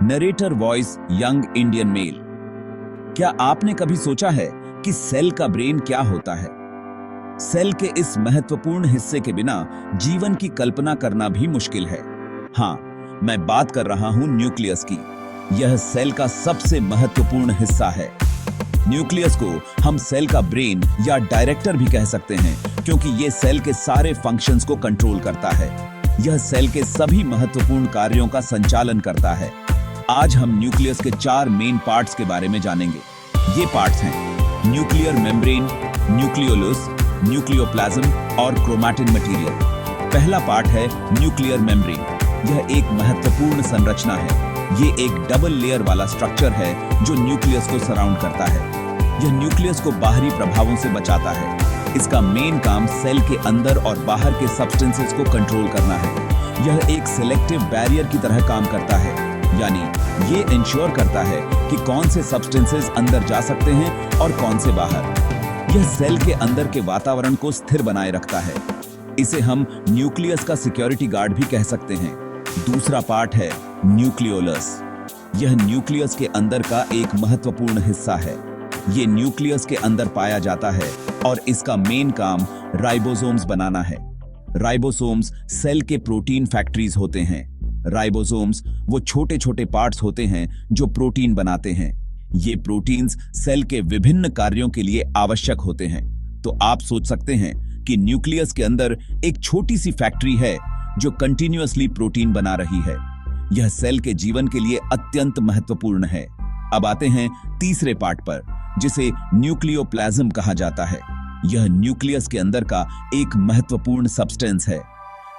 Narrator voice young Indian male. क्या आपने कभी सोचा है कि सेल का ब्रेन क्या होता है? सेल के इस महत्वपूर्ण हिस्से के बिना जीवन की कल्पना करना भी मुश्किल है। हाँ, मैं बात कर रहा हूं न्यूक्लियस की। यह सेल का सबसे महत्वपूर्ण हिस्सा है। न्यूक्लियस को हम सेल का ब्रेन या डायरेक्टर भी कह सकते हैं, क्योंकि यह सेल के सारे फंक्शंस को कंट्रोल करता है। यह सेल के सभी महत्वपूर्ण कार्यों का संचालन करता है। आज हम न्यूक्लियस के 4 मेन पार्ट्स के बारे में जानेंगे। ये पार्ट्स हैं न्यूक्लियर मेम्ब्रेन, न्यूक्लियोलस, न्यूक्लियोप्लाज्म और क्रोमैटिन मटेरियल। पहला पार्ट है न्यूक्लियर मेम्ब्रेन। यह एक महत्वपूर्ण संरचना है। ये एक डबल लेयर वाला स्ट्रक्चर है जो न्यूक्लियस को सराउंड करता है। यह न्यूक्लियस को बाहरी प्रभावों से बचाता है। इसका मेन काम सेल के अंदर और बाहर के सब्सटेंसेस को कंट्रोल करना है। यह एक सिलेक्टिव बैरियर की तरह काम करता है, यानी ये इंश्योर करता है कि कौन से सब्सटेंसेस अंदर जा सकते हैं और कौन से बाहर। यह सेल के अंदर के वातावरण को स्थिर बनाए रखता है। इसे हम न्यूक्लियस का सिक्योरिटी गार्ड भी कह सकते हैं। दूसरा पार्ट है न्यूक्लियोलस। यह न्यूक्लियस के अंदर का एक महत्वपूर्ण हिस्सा है। ये न्यूक्लियस के अंदर पाया जाता है और इसका मेन काम राइबोसोम्स बनाना है। राइबोसोम्स सेल के प्रोटीन फैक्ट्रीज होते हैं। राइबोसोम्स वो छोटे छोटे पार्ट्स होते हैं जो प्रोटीन बनाते हैं। ये प्रोटीन्स सेल के विभिन्न कार्यों के लिए आवश्यक होते हैं। तो आप सोच सकते हैं कि न्यूक्लियस के अंदर एक छोटी सी फैक्ट्री है जो कंटिन्यूअसली प्रोटीन बना रही है। यह सेल के जीवन के लिए अत्यंत महत्वपूर्ण है। अब आते हैं तीसरे पार्ट पर, जिसे न्यूक्लियोप्लाज्म कहा जाता है। यह न्यूक्लियस के अंदर का एक महत्वपूर्ण सब्सटेंस है।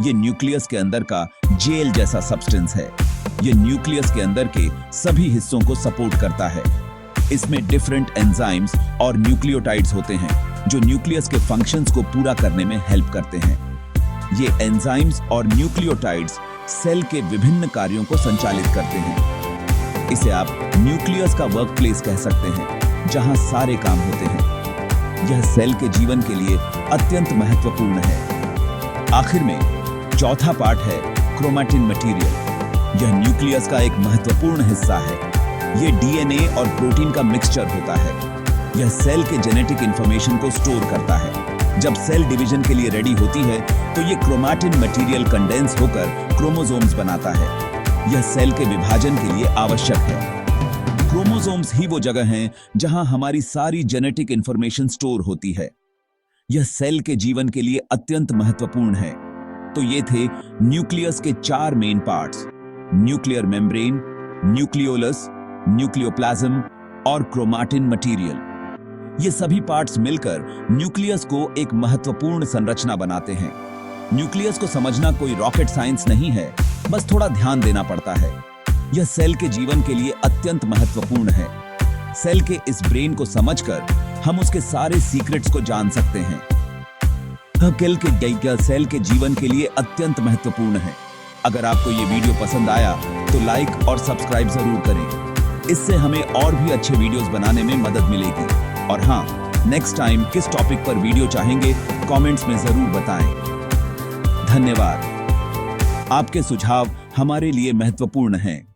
यह न्यूक्लियस के अंदर का जेल जैसा सब्सटेंस है। यह न्यूक्लियस के अंदर के सभी हिस्सों को सपोर्ट करता है। इसमें डिफरेंट एंजाइम्स और न्यूक्लियोटाइड्स होते हैं जो न्यूक्लियस के फंक्शंस को पूरा करने में हेल्प करते हैं। ये एंजाइम्स और न्यूक्लियोटाइड्स सेल के विभिन्न कार्यों को संचालित करते हैं। इसे आप न्यूक्लियस का वर्कप्लेस कह सकते हैं, जहां सारे काम होते हैं। यह सेल के जीवन के लिए अत्यंत महत्वपूर्ण है। आखिर में चौथा पार्ट है क्रोमैटिन मटेरियल। यह न्यूक्लियस का एक महत्वपूर्ण हिस्सा है। यह डीएनए और प्रोटीन का मिक्सचर होता है। यह सेल के जेनेटिक इंफॉर्मेशन को स्टोर करता है। जब सेल डिवीजन के लिए रेडी होती है तो ये क्रोमैटिन मटेरियल कंडेंस होकर क्रोमोसोम्स बनाता है। यह सेल के विभाजन के लिए आवश्यक है। क्रोमोसोम्स ही वो जगह हैं जहां हमारी सारी जेनेटिक इंफॉर्मेशन स्टोर होती है। यह सेल के जीवन के लिए अत्यंत महत्वपूर्ण है। तो ये थे न्यूक्लियस के 4 main parts: nuclear membrane, nucleolus, nucleoplasm और क्रोमैटिन मटेरियल। ये सभी पार्ट्स मिलकर न्यूक्लियस को एक महत्वपूर्ण संरचना बनाते हैं। न्यूक्लियस को समझना कोई रॉकेट साइंस नहीं है, बस थोड़ा ध्यान देना पड़ता है। यह सेल के जीवन के लिए अत्यंत महत्वपूर्ण है। सेल के इस ब्रेन को समझकर हम उसके सारे सीक्रेट्स को जान सकते हैं। सेल के जीवन के लिए अत्यंत महत्वपूर्ण है। अगर आपको ये वीडियो पसंद आया तो लाइक और सब्सक्राइब जरूर करें। इससे हमें और भी अच्छे वीडियोस बनाने में मदद मिलेगी। और हाँ, नेक्स्ट टाइम किस टॉपिक पर वीडियो चाहेंगे कमेंट्स में जरूर बताएं। धन्यवाद। आपके सुझाव हमारे लिए महत्वपूर्ण हैं।